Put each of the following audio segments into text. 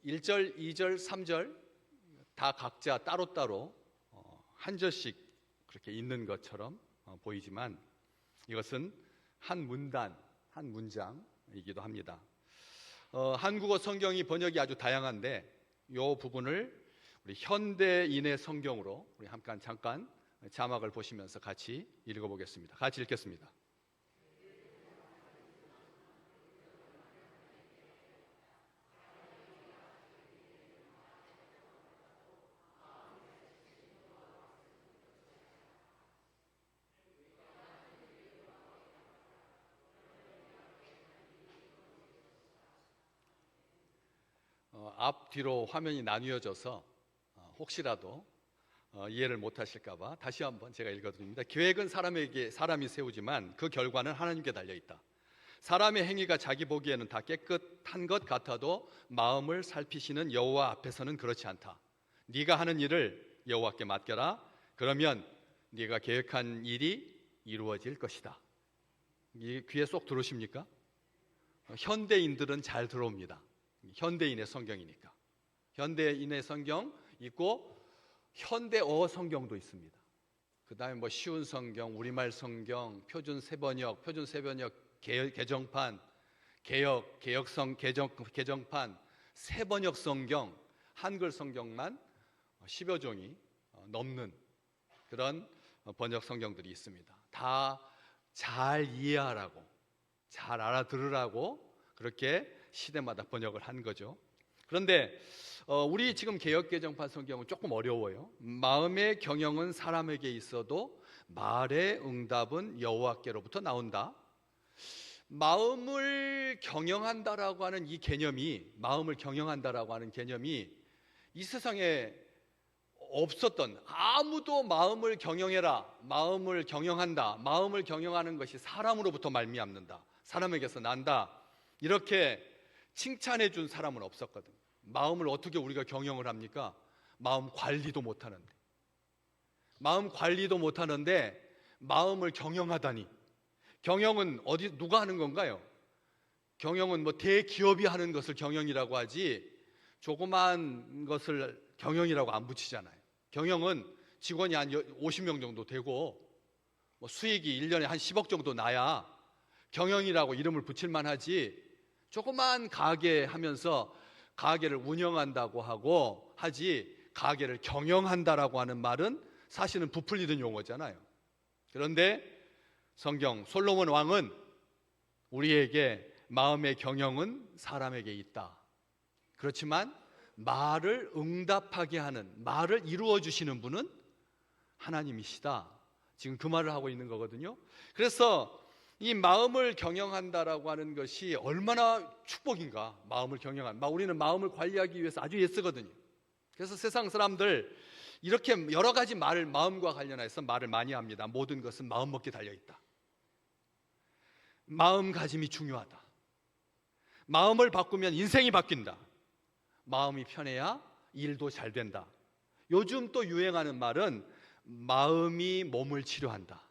1절, 2절, 3절 다 각자 따로따로 한 절씩 그렇게 있는 것처럼 보이지만 이것은 한 문단, 한 문장이기도 합니다. 한국어 성경이 번역이 아주 다양한데 이 부분을 우리 현대인의 성경으로 우리 잠깐 자막을 보시면서 같이 읽어보겠습니다. 같이 읽겠습니다. 앞뒤로 화면이 나뉘어져서 혹시라도 이해를 못하실까봐 다시 한번 제가 읽어드립니다. 계획은 사람이 세우지만 그 결과는 하나님께 달려있다. 사람의 행위가 자기 보기에는 다 깨끗한 것 같아도 마음을 살피시는 여호와 앞에서는 그렇지 않다. 네가 하는 일을 여호와께 맡겨라. 그러면 네가 계획한 일이 이루어질 것이다. 귀에 쏙 들어오십니까? 현대인들은 잘 들어옵니다. 현대인의 성경이니까. 현대인의 성경 있고 현대어 성경도 있습니다. 그 다음에 쉬운 성경, 우리말 성경, 표준 세번역 개정판, 개정판, 세번역 성경, 한글 성경만 10여 종이 넘는 그런 번역 성경들이 있습니다. 다 잘 이해하라고, 잘 알아들으라고 그렇게 시대마다 번역을 한 거죠. 그런데 우리 지금 개역개정판 성경은 조금 어려워요. 마음의 경영은 사람에게 있어도 말의 응답은 여호와께로부터 나온다. 마음을 경영한다라고 하는 이 개념이, 마음을 경영한다라고 하는 개념이 이 세상에 없었던, 아무도 마음을 경영해라, 마음을 경영한다, 마음을 경영하는 것이 사람으로부터 말미암는다, 사람에게서 난다, 이렇게 칭찬해 준 사람은 없었거든. 마음을 어떻게 우리가 경영을 합니까? 마음 관리도 못하는데, 마음을 경영하다니. 경영은 누가 하는 건가요? 경영은 대기업이 하는 것을 경영이라고 하지 조그만 것을 경영이라고 안 붙이잖아요. 경영은 직원이 한 50명 정도 되고 수익이 1년에 한 10억 정도 나야 경영이라고 이름을 붙일만 하지, 조그만 가게 하면서 가게를 운영한다고 하고 하지 가게를 경영한다라고 하는 말은 사실은 부풀리던 용어잖아요. 그런데 성경 솔로몬 왕은 우리에게 마음의 경영은 사람에게 있다. 그렇지만 말을 응답하게 하는, 말을 이루어 주시는 분은 하나님이시다. 지금 그 말을 하고 있는 거거든요. 그래서 이 마음을 경영한다라고 하는 것이 얼마나 축복인가. 마음을 우리는 마음을 관리하기 위해서 아주 애쓰거든요. 그래서 세상 사람들 이렇게 여러 가지 말을, 마음과 관련해서 말을 많이 합니다. 모든 것은 마음 먹기에 달려있다. 마음가짐이 중요하다. 마음을 바꾸면 인생이 바뀐다. 마음이 편해야 일도 잘 된다. 요즘 또 유행하는 말은 마음이 몸을 치료한다.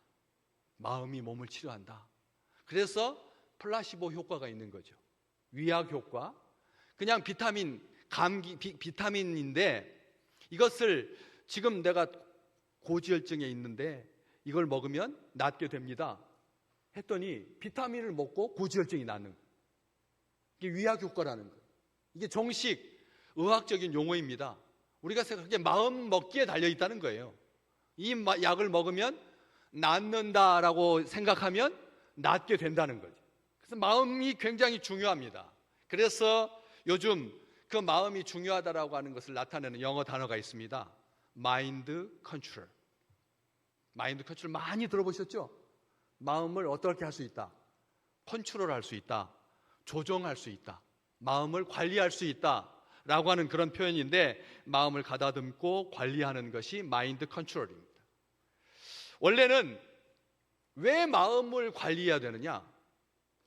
마음이 몸을 치료한다. 그래서 플라시보 효과가 있는 거죠. 위약 효과. 그냥 비타민인데 이것을 지금 내가 고지혈증에 있는데 이걸 먹으면 낫게 됩니다 했더니 비타민을 먹고 고지혈증이 낫는 거예요. 이게 위약 효과라는 거예요. 이게 정식 의학적인 용어입니다. 우리가 생각하기에 마음 먹기에 달려있다는 거예요. 이 약을 먹으면 낫는다라고 생각하면 낫게 된다는 거죠. 그래서 마음이 굉장히 중요합니다. 그래서 요즘 그 마음이 중요하다라고 하는 것을 나타내는 영어 단어가 있습니다. 마인드 컨트롤. 마인드 컨트롤 많이 들어보셨죠? 마음을 어떻게 할 수 있다? 컨트롤할 수 있다. 조정할 수 있다. 마음을 관리할 수 있다 라고 하는 그런 표현인데, 마음을 가다듬고 관리하는 것이 마인드 컨트롤입니다. 원래는 왜 마음을 관리해야 되느냐?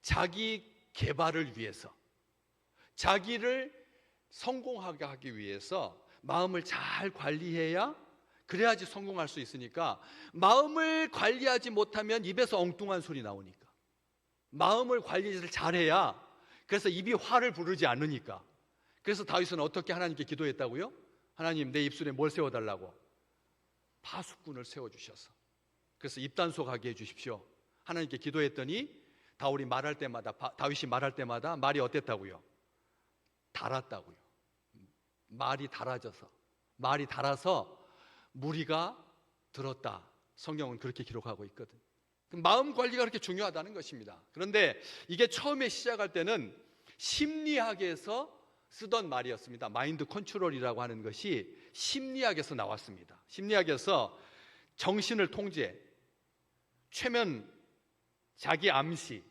자기 개발을 위해서, 자기를 성공하게 하기 위해서 마음을 잘 관리해야, 그래야지 성공할 수 있으니까. 마음을 관리하지 못하면 입에서 엉뚱한 소리 나오니까, 마음을 관리를 잘해야, 그래서 입이 화를 부르지 않으니까. 그래서 다윗은 어떻게 하나님께 기도했다고요? 하나님, 내 입술에 뭘 세워달라고? 파수꾼을 세워주셔서. 그래서 입단속하게 해주십시오. 하나님께 기도했더니 다윗이 말할 때마다 말이 어땠다고요? 달았다고요. 말이 달아서 무리가 들었다. 성경은 그렇게 기록하고 있거든. 마음 관리가 그렇게 중요하다는 것입니다. 그런데 이게 처음에 시작할 때는 심리학에서 쓰던 말이었습니다. 마인드 컨트롤이라고 하는 것이 심리학에서 나왔습니다. 심리학에서 정신을 통제, 최면, 자기 암시,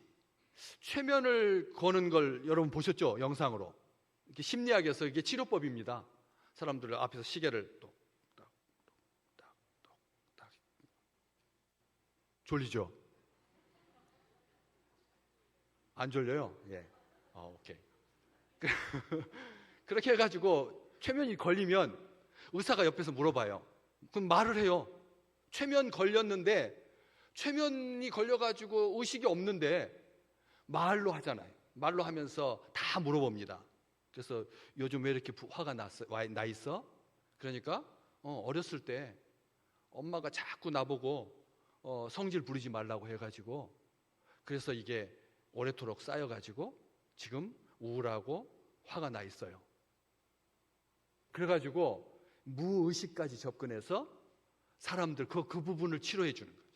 최면을 거는 걸 여러분 보셨죠? 영상으로. 이게 심리학에서 이게 치료법입니다. 사람들 앞에서 시계를 똑딱똑딱 졸리죠? 안 졸려요? 예. 오케이. 그렇게 해가지고 최면이 걸리면 의사가 옆에서 물어봐요. 그럼 말을 해요. 최면 걸렸는데, 최면이 걸려가지고 의식이 없는데 말로 하잖아요. 말로 하면서 다 물어봅니다. 그래서 요즘 왜 이렇게 화가 나 있어? 그러니까 어렸을 때 엄마가 자꾸 나보고 성질 부리지 말라고 해가지고, 그래서 이게 오래도록 쌓여가지고 지금 우울하고 화가 나 있어요. 그래가지고 무의식까지 접근해서 사람들 그 부분을 치료해 주는 거죠.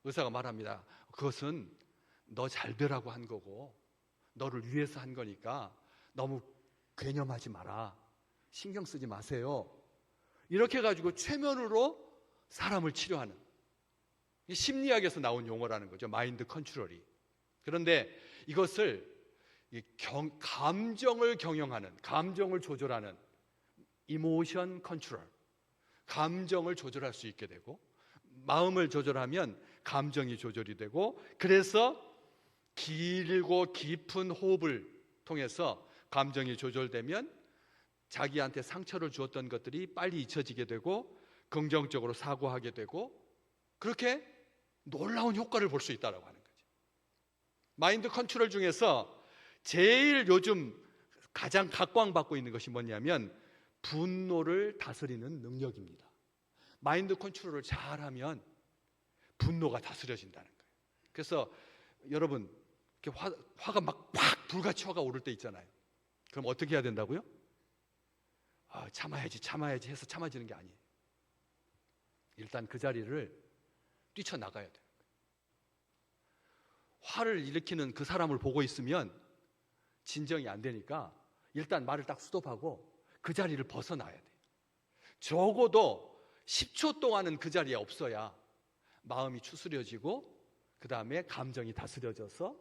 의사가 말합니다. 그것은 너 잘 되라고 한 거고 너를 위해서 한 거니까 너무 괴념하지 마라. 신경 쓰지 마세요. 이렇게 해가지고 최면으로 사람을 치료하는, 심리학에서 나온 용어라는 거죠. 마인드 컨트롤이. 그런데 이것을 감정을 경영하는, 감정을 조절하는 이모션 컨트롤, 감정을 조절할 수 있게 되고, 마음을 조절하면 감정이 조절이 되고, 그래서 길고 깊은 호흡을 통해서 감정이 조절되면 자기한테 상처를 주었던 것들이 빨리 잊혀지게 되고 긍정적으로 사고하게 되고, 그렇게 놀라운 효과를 볼 수 있다고 하는 거죠. 마인드 컨트롤 중에서 제일 요즘 가장 각광받고 있는 것이 뭐냐면 분노를 다스리는 능력입니다. 마인드 컨트롤을 잘하면 분노가 다스려진다는 거예요. 그래서 여러분, 화가 막 확 불같이 화가 오를 때 있잖아요. 그럼 어떻게 해야 된다고요? 참아야지 해서 참아지는 게 아니에요. 일단 그 자리를 뛰쳐나가야 돼요. 화를 일으키는 그 사람을 보고 있으면 진정이 안 되니까 일단 말을 딱 스톱하고 그 자리를 벗어나야 돼요. 적어도 10초 동안은 그 자리에 없어야 마음이 추스려지고 그 다음에 감정이 다스려져서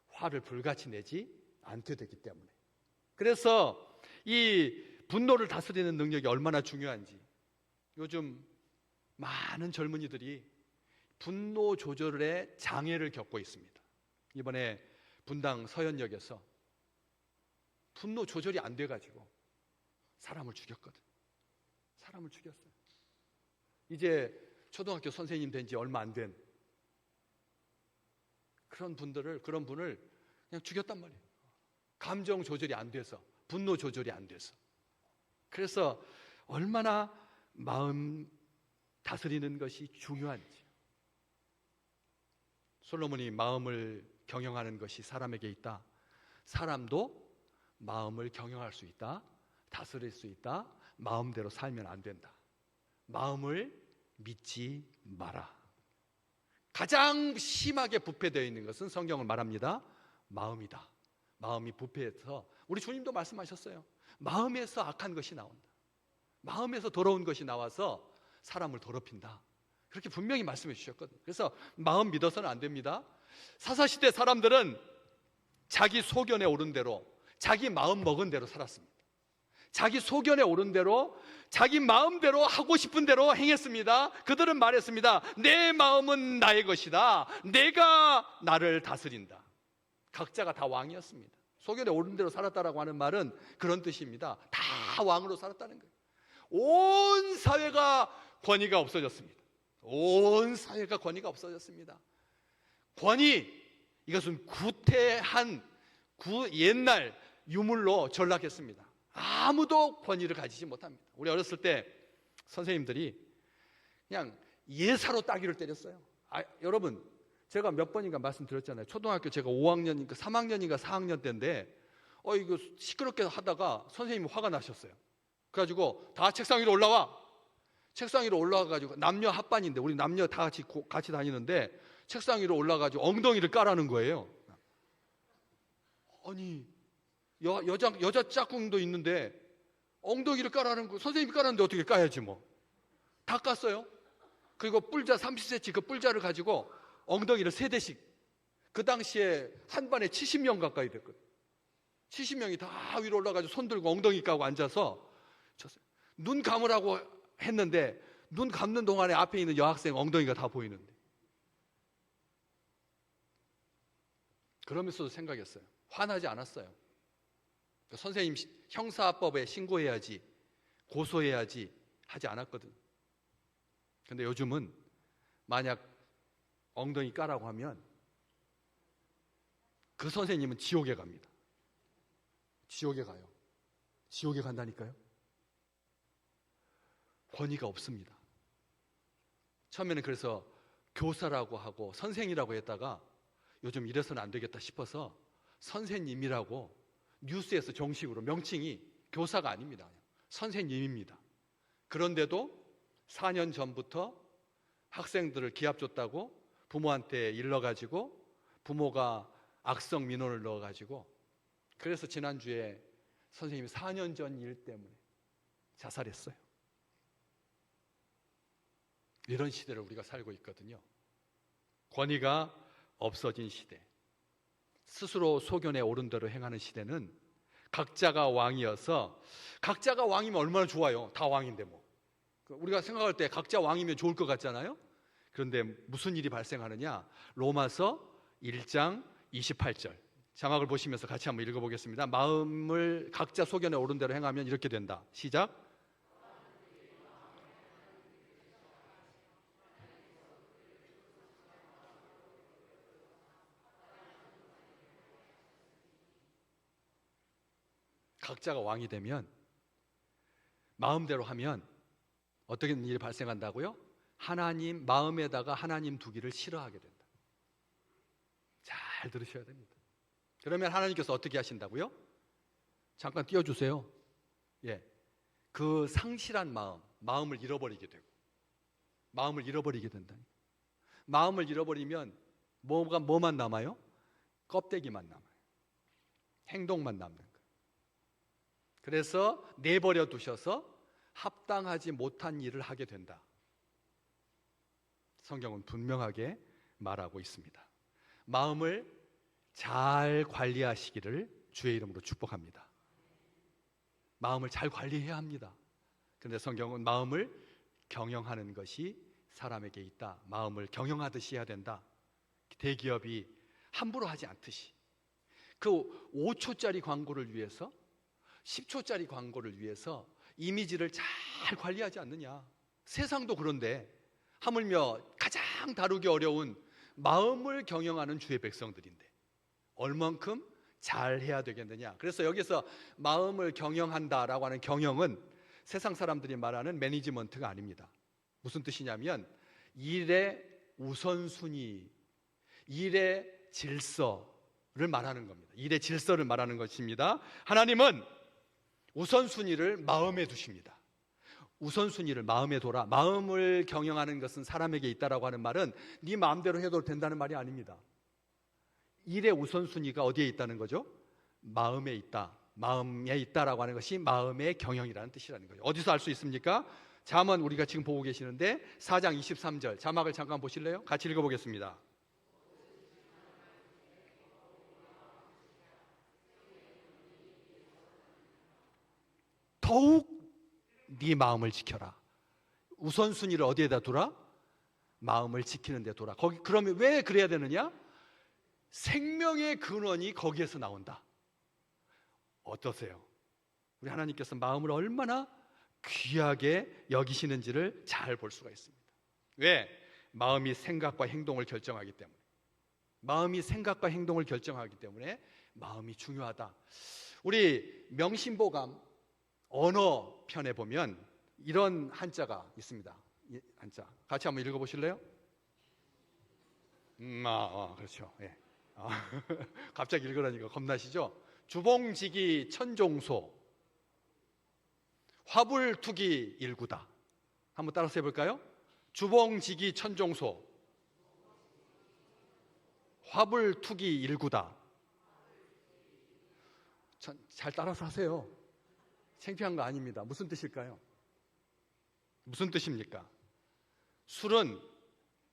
화를 불같이 내지 않게 되기 때문에. 그래서 이 분노를 다스리는 능력이 얼마나 중요한지, 요즘 많은 젊은이들이 분노 조절에 장애를 겪고 있습니다. 이번에 분당 서현역에서 분노 조절이 안 돼가지고 사람을 죽였거든. 사람을 죽였어요. 이제 초등학교 선생님 된 지 얼마 안 된 그런 분을 그냥 죽였단 말이에요. 감정 조절이 안 돼서, 분노 조절이 안 돼서. 그래서 얼마나 마음 다스리는 것이 중요한지. 솔로몬이 마음을 경영하는 것이 사람에게 있다. 사람도 마음을 경영할 수 있다. 다스릴 수 있다. 마음대로 살면 안 된다. 마음을 믿지 마라. 가장 심하게 부패되어 있는 것은 성경을 말합니다. 마음이다. 마음이 부패해서, 우리 주님도 말씀하셨어요. 마음에서 악한 것이 나온다. 마음에서 더러운 것이 나와서 사람을 더럽힌다. 그렇게 분명히 말씀해 주셨거든요. 그래서 마음 믿어서는 안 됩니다. 사사시대 사람들은 자기 소견에 오른 대로, 자기 마음 먹은 대로 살았습니다. 자기 소견에 오른 대로, 자기 마음대로 하고 싶은 대로 행했습니다. 그들은 말했습니다. 내 마음은 나의 것이다. 내가 나를 다스린다. 각자가 다 왕이었습니다. 소견에 오른 대로 살았다라고 하는 말은 그런 뜻입니다. 다 왕으로 살았다는 거예요. 온 사회가 권위가 없어졌습니다. 온 사회가 권위가 없어졌습니다. 권위, 이것은 구태한 옛날 유물로 전락했습니다. 아무도 권위를 가지지 못합니다. 우리 어렸을 때 선생님들이 그냥 예사로 따귀를 때렸어요. 여러분, 제가 몇 번인가 말씀드렸잖아요. 초등학교 제가 5학년인가 3학년인가 4학년 때인데 이거 시끄럽게 하다가 선생님이 화가 나셨어요. 그래가지고 다 책상 위로 올라와. 책상 위로 올라와가지고 남녀 합반인데 우리 남녀 다 같이 다니는데 책상 위로 올라가지고 엉덩이를 까라는 거예요. 아니 여자 짝꿍도 있는데 엉덩이를 까라는 거, 선생님이 까라는데 어떻게 까야지 뭐. 다 깠어요. 그리고 뿔자 30cm 그 뿔자를 가지고 엉덩이를 3대씩. 그 당시에 한 반에 70명 가까이 됐거든요. 70명이 다 위로 올라가지고 손 들고 엉덩이 까고 앉아서 쳤어요. 눈 감으라고 했는데 눈 감는 동안에 앞에 있는 여학생 엉덩이가 다 보이는데. 그러면서도 생각했어요. 화나지 않았어요. 선생님 형사법에 신고해야지, 고소해야지 하지 않았거든. 근데 요즘은 만약 엉덩이 까라고 하면 그 선생님은 지옥에 갑니다. 지옥에 가요. 지옥에 간다니까요. 권위가 없습니다. 처음에는 그래서 교사라고 하고 선생이라고 했다가 요즘 이래서는 안 되겠다 싶어서 선생님이라고 뉴스에서 정식으로 명칭이 교사가 아닙니다. 선생님입니다. 그런데도 4년 전부터 학생들을 기합 줬다고 부모한테 일러가지고 부모가 악성 민원을 넣어가지고 그래서 지난주에 선생님이 4년 전 일 때문에 자살했어요. 이런 시대를 우리가 살고 있거든요. 권위가 없어진 시대, 스스로 소견에 오른 대로 행하는 시대는 각자가 왕이어서, 각자가 왕이면 얼마나 좋아요. 다 왕인데 뭐. 우리가 생각할 때 각자 왕이면 좋을 것 같잖아요. 그런데 무슨 일이 발생하느냐. 로마서 1장 28절 자막을 보시면서 같이 한번 읽어보겠습니다. 마음을 각자 소견에 오른 대로 행하면 이렇게 된다. 시작. 각자가 왕이 되면, 마음대로 하면 어떤 일이 발생한다고요? 하나님 마음에다가 하나님 두기를 싫어하게 된다. 잘 들으셔야 됩니다. 그러면 하나님께서 어떻게 하신다고요? 잠깐 띄워주세요. 예, 그 상실한 마음을 잃어버리게 되고, 마음을 잃어버리게 된다니. 마음을 잃어버리면 뭐만 남아요? 껍데기만 남아요. 행동만 남는 거예요. 그래서 내버려 두셔서 합당하지 못한 일을 하게 된다. 성경은 분명하게 말하고 있습니다. 마음을 잘 관리하시기를 주의 이름으로 축복합니다. 마음을 잘 관리해야 합니다. 그런데 성경은 마음을 경영하는 것이 사람에게 있다. 마음을 경영하듯이 해야 된다. 대기업이 함부로 하지 않듯이. 그 5초짜리 광고를 위해서, 10초짜리 광고를 위해서 이미지를 잘 관리하지 않느냐. 세상도 그런데 하물며 가장 다루기 어려운 마음을 경영하는 주의 백성들인데 얼만큼 잘 해야 되겠느냐. 그래서 여기서 마음을 경영한다라고 하는 경영은 세상 사람들이 말하는 매니지먼트가 아닙니다. 무슨 뜻이냐면 일의 우선순위, 일의 질서를 말하는 겁니다. 일의 질서를 말하는 것입니다. 하나님은 우선순위를 마음에 두십니다. 우선순위를 마음에 둬라. 마음을 경영하는 것은 사람에게 있다라고 하는 말은 네 마음대로 해도 된다는 말이 아닙니다. 일의 우선순위가 어디에 있다는 거죠? 마음에 있다. 마음에 있다라고 하는 것이 마음의 경영이라는 뜻이라는 거죠. 어디서 알 수 있습니까? 잠언 우리가 지금 보고 계시는데 4장 23절 자막을 잠깐 보실래요? 같이 읽어보겠습니다. 더욱 네 마음을 지켜라. 우선순위를 어디에다 두라? 마음을 지키는 데 두라. 그러면 왜 그래야 되느냐? 생명의 근원이 거기에서 나온다. 어떠세요? 우리 하나님께서 마음을 얼마나 귀하게 여기시는지를 잘 볼 수가 있습니다. 왜? 마음이 생각과 행동을 결정하기 때문에. 마음이 생각과 행동을 결정하기 때문에 마음이 중요하다. 우리 명심보감 언어 편에 보면 이런 한자가 있습니다. 이 한자 같이 한번 읽어보실래요? 그렇죠. 예. 갑자기 읽으라니까 겁나시죠? 주봉지기 천종소, 화불투기 일구다. 한번 따라서 해볼까요? 주봉지기 천종소, 화불투기 일구다. 잘 따라서 하세요. 창피한 거 아닙니다. 무슨 뜻일까요? 무슨 뜻입니까? 술은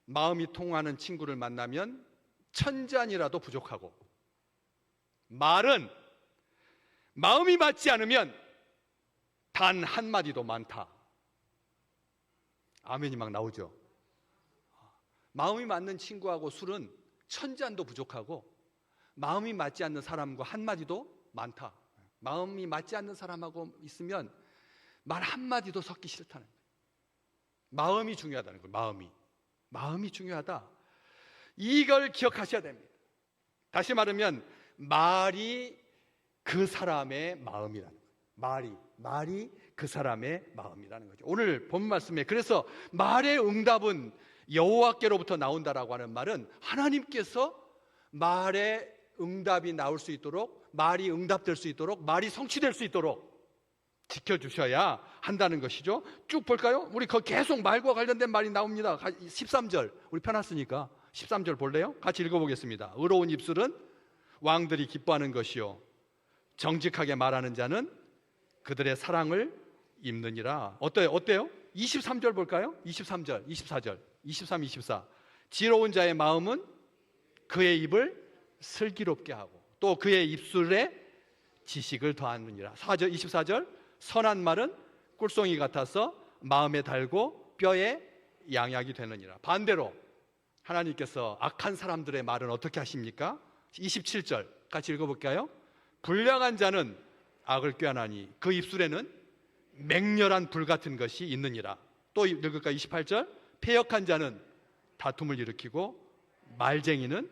마음이 통하는 친구를 만나면 천잔이라도 부족하고, 말은 마음이 맞지 않으면 단 한마디도 많다. 아멘이 막 나오죠. 마음이 맞는 친구하고 술은 천잔도 부족하고, 마음이 맞지 않는 사람과 한마디도 많다. 마음이 맞지 않는 사람하고 있으면 말 한마디도 섞기 싫다는 거예요. 마음이 중요하다는 거예요. 마음이 중요하다. 이걸 기억하셔야 됩니다. 다시 말하면 말이 그 사람의 마음이라는 거예요. 말이 그 사람의 마음이라는 거죠. 오늘 본 말씀에 그래서 말의 응답은 여호와께로부터 나온다라고 하는 말은 하나님께서 말의 응답이 나올 수 있도록, 말이 응답될 수 있도록, 말이 성취될 수 있도록 지켜주셔야 한다는 것이죠. 쭉 볼까요? 우리 계속 말과 관련된 말이 나옵니다. 13절 우리 펴놨으니까 13절 볼래요? 같이 읽어보겠습니다. 의로운 입술은 왕들이 기뻐하는 것이요, 정직하게 말하는 자는 그들의 사랑을 입느니라. 어때요? 23절 볼까요? 23절, 24절, 23, 24. 지혜로운 자의 마음은 그의 입을 슬기롭게 하고 또 그의 입술에 지식을 더하느니라. 24절. 선한 말은 꿀송이 같아서 마음에 달고 뼈에 양약이 되느니라. 반대로 하나님께서 악한 사람들의 말은 어떻게 하십니까? 27절 같이 읽어볼까요? 불량한 자는 악을 꾀하나니 그 입술에는 맹렬한 불 같은 것이 있느니라. 또 읽을까? 28절. 패역한 자는 다툼을 일으키고 말쟁이는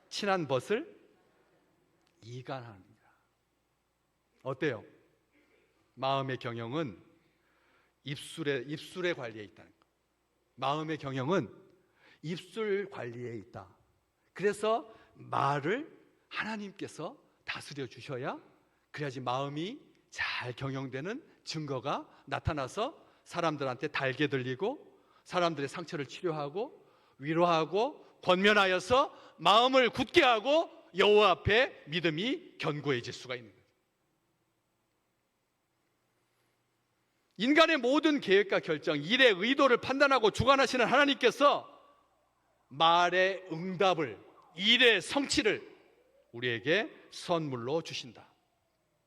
친한 벗을 이간하느니라. 어때요? 마음의 경영은 입술의 관리에 있다는 거. 마음의 경영은 입술 관리에 있다. 그래서 말을 하나님께서 다스려 주셔야, 그래야지 마음이 잘 경영되는 증거가 나타나서 사람들한테 달게 들리고 사람들의 상처를 치료하고 위로하고 권면하여서 마음을 굳게 하고 여호와 앞에 믿음이 견고해질 수가 있는 거예요. 인간의 모든 계획과 결정, 일의 의도를 판단하고 주관하시는 하나님께서 말의 응답을, 일의 성취를 우리에게 선물로 주신다.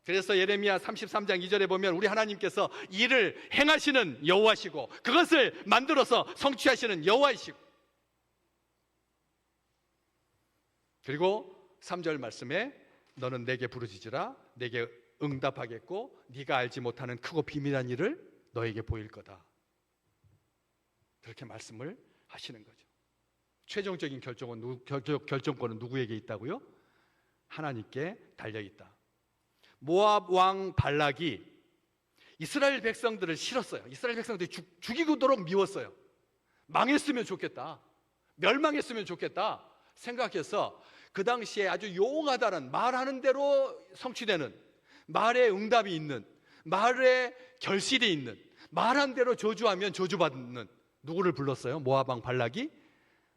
그래서 예레미야 33장 2절에 보면 우리 하나님께서 일을 행하시는 여호와시고 그것을 만들어서 성취하시는 여호와이시고, 그리고 3절 말씀에 너는 내게 부르짖으라 내게 응답하겠고 네가 알지 못하는 크고 비밀한 일을 너에게 보일 거다. 그렇게 말씀을 하시는 거죠. 최종적인 결정권은 누구에게 있다고요? 하나님께 달려있다. 모압 왕 발락이 이스라엘 백성들을 싫었어요. 이스라엘 백성들이 죽이고도록 미웠어요. 망했으면 좋겠다, 멸망했으면 좋겠다 생각해서 그 당시에 아주 용하다는, 말하는 대로 성취되는, 말에 응답이 있는, 말에 결실이 있는, 말한 대로 저주하면 저주받는 누구를 불렀어요? 모압 왕 발락이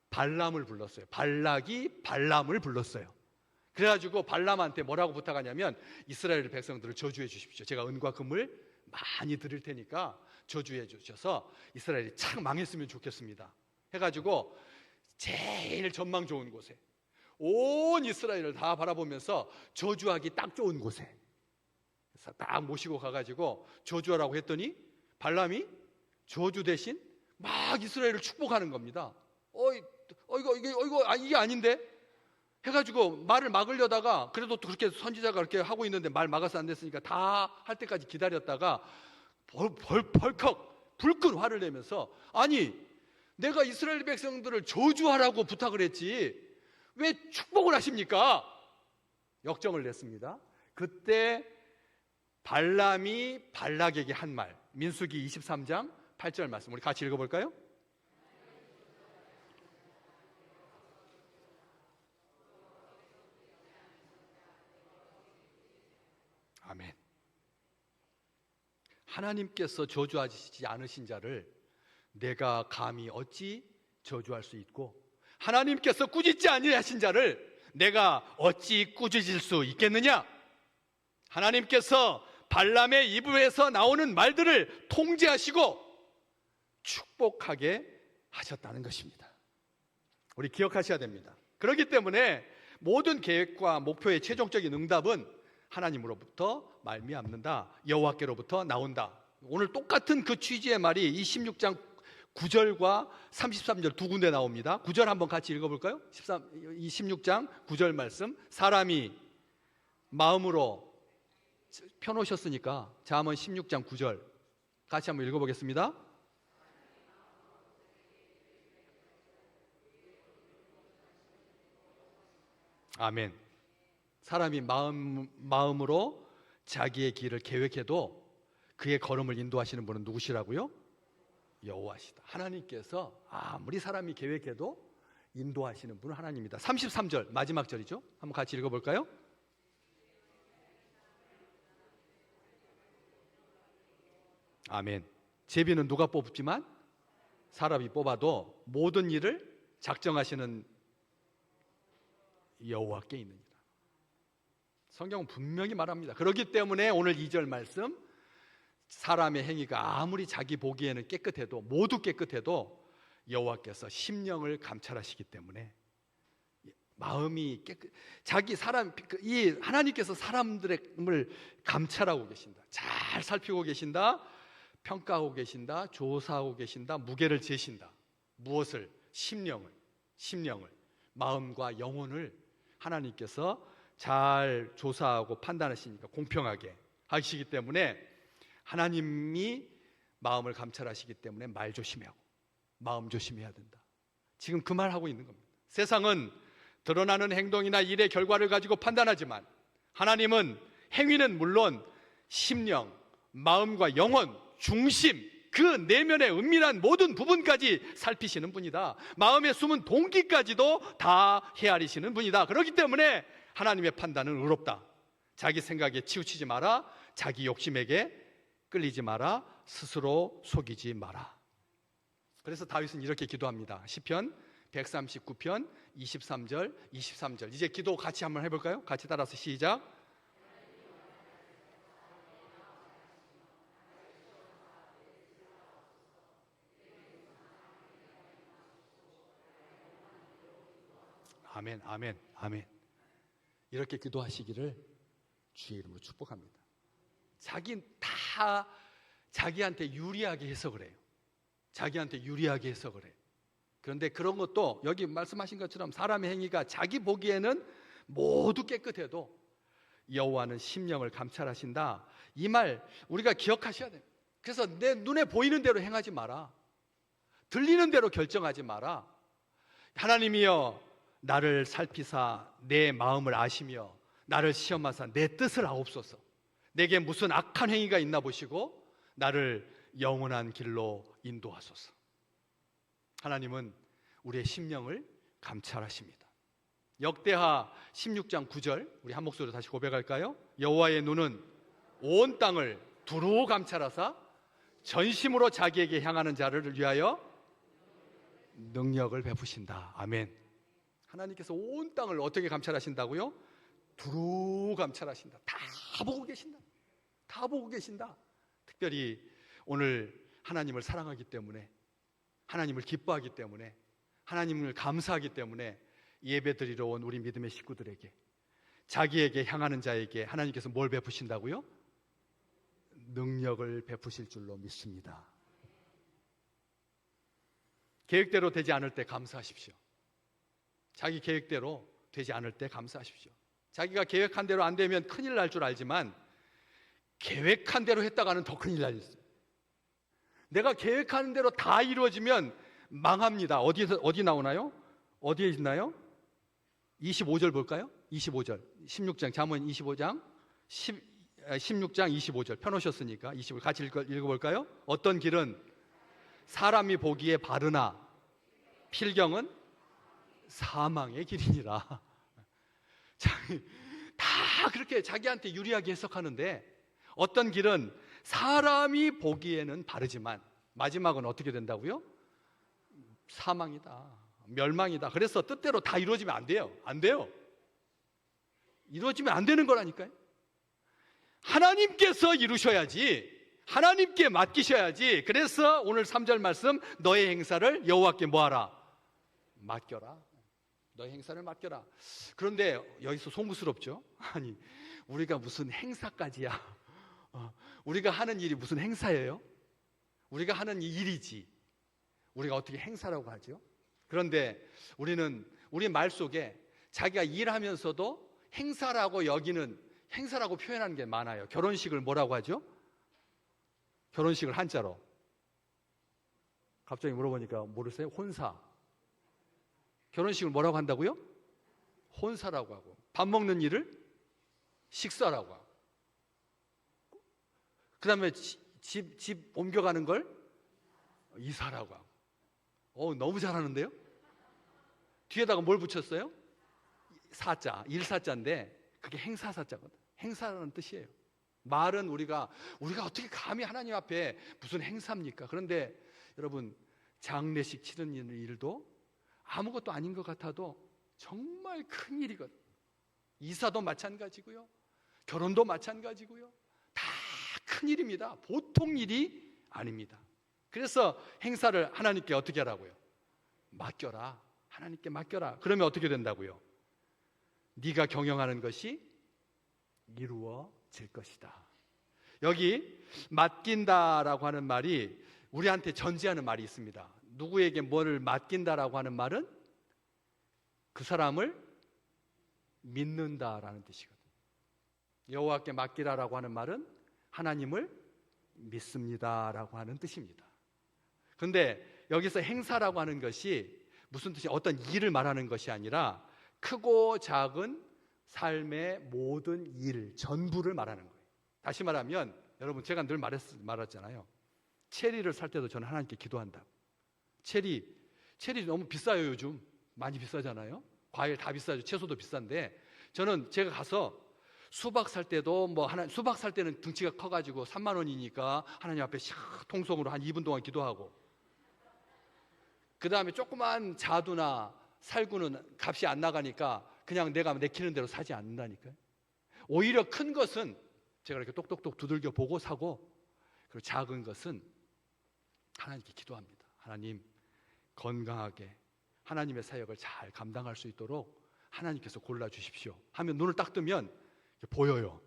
발람을 불렀어요. 발락이 발람을 불렀어요. 그래가지고 발람한테 뭐라고 부탁하냐면 이스라엘 백성들을 저주해 주십시오. 제가 은과 금을 많이 드릴 테니까 저주해 주셔서 이스라엘이 착 망했으면 좋겠습니다 해가지고 제일 전망 좋은 곳에 온 이스라엘을 다 바라보면서 저주하기 딱 좋은 곳에 그래서 딱 모시고 가가지고 저주하라고 했더니 발람이 저주 대신 막 이스라엘을 축복하는 겁니다. 이게 아닌데 해가지고 말을 막으려다가, 그래도 또 그렇게 선지자가 그렇게 하고 있는데 말 막아서 안 됐으니까 다 할 때까지 기다렸다가 벌컥 불끈 화를 내면서, 아니 내가 이스라엘 백성들을 저주하라고 부탁을 했지 왜 축복을 하십니까? 역정을 냈습니다. 그때 발람이 발락에게 한 말, 민수기 23장 8절 말씀 우리 같이 읽어볼까요? 아멘. 하나님께서 저주하시지 않으신 자를 내가 감히 어찌 저주할 수 있고, 하나님께서 꾸짖지 아니하신 자를 내가 어찌 꾸짖을 수 있겠느냐? 하나님께서 발람의 입에서 나오는 말들을 통제하시고 축복하게 하셨다는 것입니다. 우리 기억하셔야 됩니다. 그렇기 때문에 모든 계획과 목표의 최종적인 응답은 하나님으로부터 말미암는다, 여호와께로부터 나온다. 오늘 똑같은 그 취지의 말이 이 16장 9절과 33절 두 군데 나옵니다. 9절 한번 같이 읽어볼까요? 이 16장 9절 말씀, 사람이 마음으로 펴놓으셨으니까 자, 한번 16장 9절 같이 한번 읽어보겠습니다. 아멘. 사람이 마음으로 자기의 길을 계획해도 그의 걸음을 인도하시는 분은 누구시라고요? 여호와시다. 하나님께서 아무리 사람이 계획해도 인도하시는 분은 하나님입니다. 33절 마지막 절이죠. 한번 같이 읽어볼까요? 아멘. 제비는 누가 뽑지만 사람이 뽑아도 모든 일을 작정하시는 여호와께 있느니라. 성경은 분명히 말합니다. 그렇기 때문에 오늘 2절 말씀, 사람의 행위가 아무리 자기 보기에는 깨끗해도, 모두 깨끗해도 여호와께서 심령을 감찰하시기 때문에 마음이 이 하나님께서 사람들을 감찰하고 계신다, 잘 살피고 계신다, 평가하고 계신다, 조사하고 계신다, 무게를 재신다. 무엇을? 심령을, 마음과 영혼을 하나님께서 잘 조사하고 판단하시니까 공평하게 하시기 때문에, 하나님이 마음을 감찰하시기 때문에 말 조심하고 마음 조심해야 된다. 지금 그 말 하고 있는 겁니다. 세상은 드러나는 행동이나 일의 결과를 가지고 판단하지만 하나님은 행위는 물론 심령, 마음과 영혼, 중심, 그 내면의 은밀한 모든 부분까지 살피시는 분이다. 마음에 숨은 동기까지도 다 헤아리시는 분이다. 그렇기 때문에 하나님의 판단은 의롭다. 자기 생각에 치우치지 마라, 자기 욕심에게 끌리지 마라, 스스로 속이지 마라. 그래서 다윗은 이렇게 기도합니다. 시편 139편 23절 23절. 이제 기도 같이 한번 해볼까요? 같이 따라서 시작. 아멘, 아멘, 아멘. 이렇게 기도하시기를 주의 이름으로 축복합니다. 다 자기한테 유리하게 해서 그래요. 자기한테 유리하게 해서 그래. 그런데 그런 것도 여기 말씀하신 것처럼 사람의 행위가 자기 보기에는 모두 깨끗해도 여호와는 심령을 감찰하신다. 이 말 우리가 기억하셔야 돼요. 그래서 내 눈에 보이는 대로 행하지 마라. 들리는 대로 결정하지 마라. 하나님이여 나를 살피사 내 마음을 아시며 나를 시험하사 내 뜻을 아옵소서. 내게 무슨 악한 행위가 있나 보시고 나를 영원한 길로 인도하소서. 하나님은 우리의 심령을 감찰하십니다. 역대하 16장 9절 우리 한 목소리로 다시 고백할까요? 여호와의 눈은 온 땅을 두루 감찰하사 전심으로 자기에게 향하는 자를 위하여 능력을 베푸신다. 아멘. 하나님께서 온 땅을 어떻게 감찰하신다고요? 두루 감찰하신다. 다 보고 계신다. 다 보고 계신다. 특별히 오늘 하나님을 사랑하기 때문에, 하나님을 기뻐하기 때문에, 하나님을 감사하기 때문에 예배드리러 온 우리 믿음의 식구들에게, 자기에게 향하는 자에게 하나님께서 뭘 베푸신다고요? 능력을 베푸실 줄로 믿습니다. 계획대로 되지 않을 때 감사하십시오. 자기 계획대로 되지 않을 때 감사하십시오. 자기가 계획한 대로 안 되면 큰일 날 줄 알지만 계획한 대로 했다가는 더 큰일 날 수 있어요. 내가 계획하는 대로 다 이루어지면 망합니다. 어디 나오나요? 어디에 있나요? 25절 볼까요? 25절 16장 잠언 25장 16장 25절 펴놓으셨으니까 25절 같이 읽어볼까요? 어떤 길은 사람이 보기에 바르나 필경은 사망의 길이니라. 다 그렇게 자기한테 유리하게 해석하는데 어떤 길은 사람이 보기에는 바르지만 마지막은 어떻게 된다고요? 사망이다, 멸망이다. 그래서 뜻대로 다 이루어지면 안 돼요. 안 돼요. 이루어지면 안 되는 거라니까요. 하나님께서 이루셔야지, 하나님께 맡기셔야지. 그래서 오늘 3절 말씀, 너의 행사를 여호와께 뭐하라? 맡겨라. 너의 행사를 맡겨라. 그런데 여기서 송구스럽죠? 아니, 우리가 무슨 행사까지야? 우리가 하는 일이 무슨 행사예요? 우리가 하는 일이지 우리가 어떻게 행사라고 하죠? 그런데 우리는 우리 말 속에 자기가 일하면서도 행사라고 여기는, 행사라고 표현하는 게 많아요. 결혼식을 뭐라고 하죠? 결혼식을 한자로 갑자기 물어보니까 모르세요? 혼사. 결혼식을 뭐라고 한다고요? 혼사라고 하고, 밥 먹는 일을 식사라고 하고, 그 다음에 집 옮겨가는 걸 이사라고 하고. 너무 잘하는데요? 뒤에다가 뭘 붙였어요? 사자, 일사자인데 그게 행사사자거든. 행사라는 뜻이에요. 말은 우리가 어떻게 감히 하나님 앞에 무슨 행사입니까? 그런데 여러분, 장례식 치르는 일도 아무것도 아닌 것 같아도 정말 큰 일이거든. 이사도 마찬가지고요, 결혼도 마찬가지고요, 다 큰 일입니다. 보통 일이 아닙니다. 그래서 행사를 하나님께 어떻게 하라고요? 맡겨라. 하나님께 맡겨라. 그러면 어떻게 된다고요? 네가 경영하는 것이 이루어질 것이다. 여기 맡긴다라고 하는 말이 우리한테 전제하는 말이 있습니다. 누구에게 뭐를 맡긴다라고 하는 말은 그 사람을 믿는다라는 뜻이거든요. 여호와께 맡기라라고 하는 말은 하나님을 믿습니다라고 하는 뜻입니다. 그런데 여기서 행사라고 하는 것이 무슨 뜻이, 어떤 일을 말하는 것이 아니라 크고 작은 삶의 모든 일 전부를 말하는 거예요. 다시 말하면 여러분, 제가 늘 말했잖아요. 체리를 살 때도 저는 하나님께 기도한다고. 체리 너무 비싸요. 요즘 많이 비싸잖아요. 과일 다 비싸죠. 채소도 비싼데 저는 제가 가서 수박 살 때도 수박 살 때는 등치가 커가지고 3만 원이니까 하나님 앞에 통성으로 한 2분 동안 기도하고, 그 다음에 조그만 자두나 살구는 값이 안 나가니까 그냥 내가 내키는 대로 사지 않는다니까요. 오히려 큰 것은 제가 이렇게 똑똑똑 두들겨 보고 사고, 그리고 작은 것은 하나님께 기도합니다. 하나님, 건강하게 하나님의 사역을 잘 감당할 수 있도록 하나님께서 골라주십시오 하면 눈을 딱 뜨면 보여요.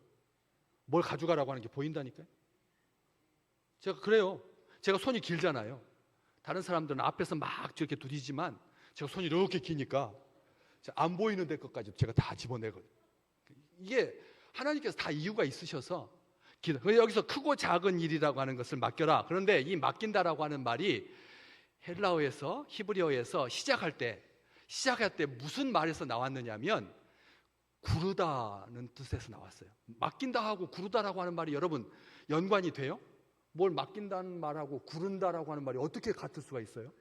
뭘 가져가라고 하는 게 보인다니까요. 제가 그래요. 제가 손이 길잖아요. 다른 사람들은 앞에서 막 저렇게 두드리지만 제가 손이 이렇게 기니까 안 보이는 데 것까지 제가 다 집어내거든요. 이게 하나님께서 다 이유가 있으셔서 여기서 크고 작은 일이라고 하는 것을 맡겨라. 그런데 이 맡긴다라고 하는 말이 헬라어에서, 히브리어에서 시작할 때 무슨 말에서 나왔느냐면 구르다는 뜻에서 나왔어요. 맡긴다 하고 구르다라고 하는 말이 여러분 연관이 돼요? 뭘 맡긴다는 말하고 구른다라고 하는 말이 어떻게 같을 수가 있어요?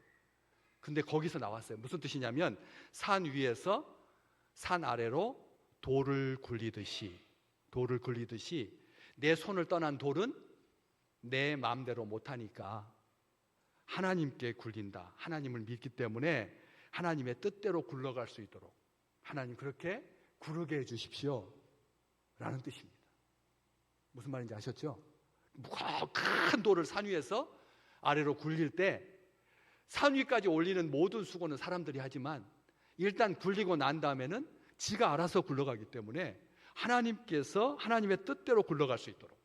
근데 거기서 나왔어요. 무슨 뜻이냐면 산 위에서 산 아래로 돌을 굴리듯이 내 손을 떠난 돌은 내 마음대로 못하니까 하나님께 굴린다. 하나님을 믿기 때문에 하나님의 뜻대로 굴러갈 수 있도록 하나님 그렇게 구르게 해주십시오 라는 뜻입니다. 무슨 말인지 아셨죠? 큰 돌을 산 위에서 아래로 굴릴 때 산 위까지 올리는 모든 수고는 사람들이 하지만 일단 굴리고 난 다음에는 지가 알아서 굴러가기 때문에 하나님께서 하나님의 뜻대로 굴러갈 수 있도록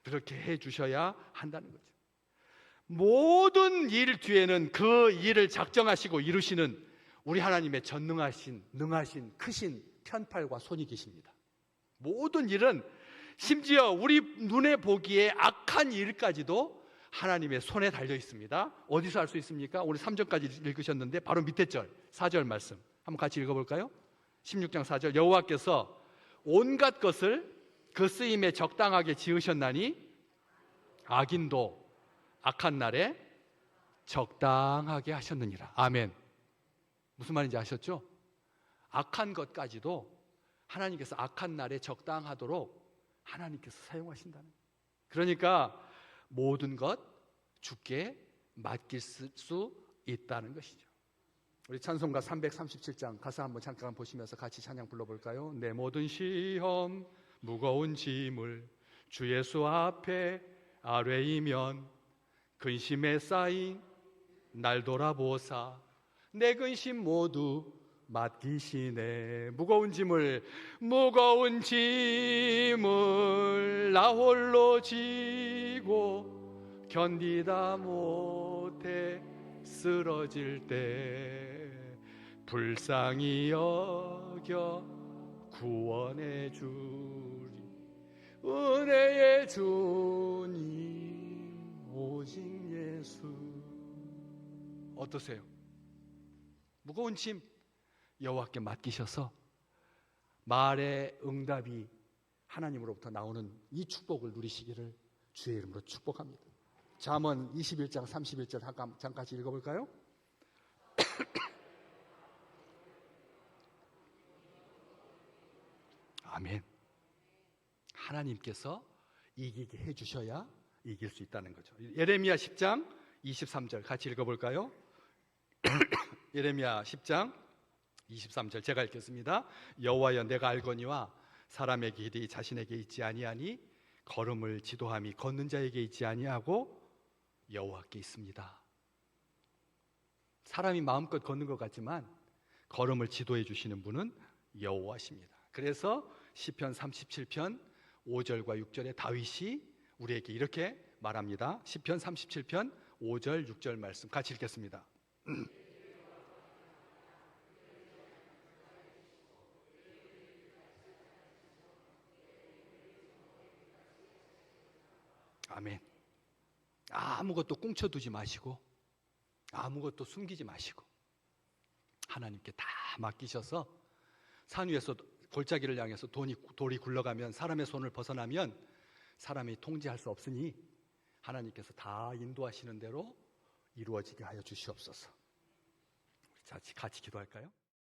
그렇게 해주셔야 한다는 거죠. 모든 일 뒤에는 그 일을 작정하시고 이루시는 우리 하나님의 전능하신, 능하신, 크신 편팔과 손이 계십니다. 모든 일은 심지어 우리 눈에 보기에 악한 일까지도 하나님의 손에 달려 있습니다. 어디서 알 수 있습니까? 오늘 3절까지 읽으셨는데 바로 밑에 절 4절 말씀 한번 같이 읽어볼까요? 16장 4절 여호와께서 온갖 것을 그 쓰임에 적당하게 지으셨나니 악인도 악한 날에 적당하게 하셨느니라. 아멘. 무슨 말인지 아셨죠? 악한 것까지도 하나님께서 악한 날에 적당하도록 하나님께서 사용하신다는 거예요. 그러니까 모든 것 주께 맡길 수 있다는 것이죠. 우리 찬송가 337장 가사 한번 잠깐 보시면서 같이 찬양 불러볼까요? 내 모든 시험 무거운 짐을 주 예수 앞에 아뢰이면 근심에 쌓인 날 돌아보사 내 근심 모두 맡기시네. 무거운 짐을 나 홀로 지고 견디다 못해 쓰러질 때 불쌍히 여겨 구원해 주리. 은혜의 주님 오직 예수. 어떠세요? 무거운 짐 여호와께 맡기셔서 말의 응답이 하나님으로부터 나오는 이 축복을 누리시기를 주의 이름으로 축복합니다. 잠언 21장 31절 잠깐 읽어볼까요? 아멘. 하나님께서 이기게 해주셔야 이길 수 있다는 거죠. 예레미야 10장 23절 같이 읽어볼까요? 예레미야 10장 23절 제가 읽겠습니다. 여호와여 내가 알거니와 사람의 길이 자신에게 있지 아니하니 걸음을 지도함이 걷는 자에게 있지 아니하고 여호와께 있습니다. 사람이 마음껏 걷는 것 같지만 걸음을 지도해 주시는 분은 여호와십니다. 그래서 시편 37편 5절과 6절에 다윗이 우리에게 이렇게 말합니다. 시편 37편 5절 6절 말씀 같이 읽겠습니다. 아멘. 아무것도 꽁쳐두지 마시고 아무것도 숨기지 마시고 하나님께 다 맡기셔서 산 위에서 골짜기를 향해서 돌이 굴러가면 사람의 손을 벗어나면 사람이 통제할 수 없으니 하나님께서 다 인도하시는 대로 이루어지게 하여 주시옵소서. 우리 같이 기도할까요?